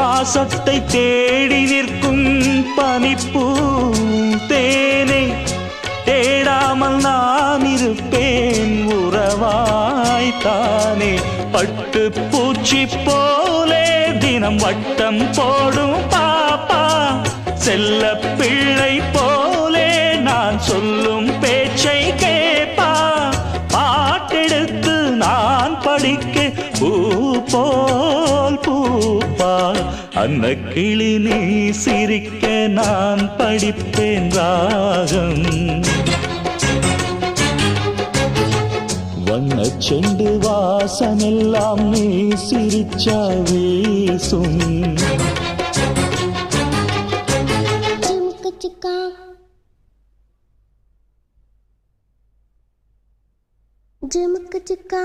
பாசத்தை தேடி நிற்கும் பனிப்பூ தேனே தேடாமல் நான் இருப்பேன் உறவாய்த்தானே. பட்டு பூச்சி போலே தினம் வட்டம் போடும் பாப்பா, செல்ல பிள்ளை போலே நான் சொல்லும் பேச்சை கேப்பா. பாட்டெடுத்து நான் படிக்க பூ போல் பூப்பா, அன்ன கிளி நீ சிரிக்க நான் படிப்பேன் ராகம். வண்ண செண்டு வாசமெல்லாம் நீ சிரிச்சா வீசும். ஜிமுக்கு சிக்கா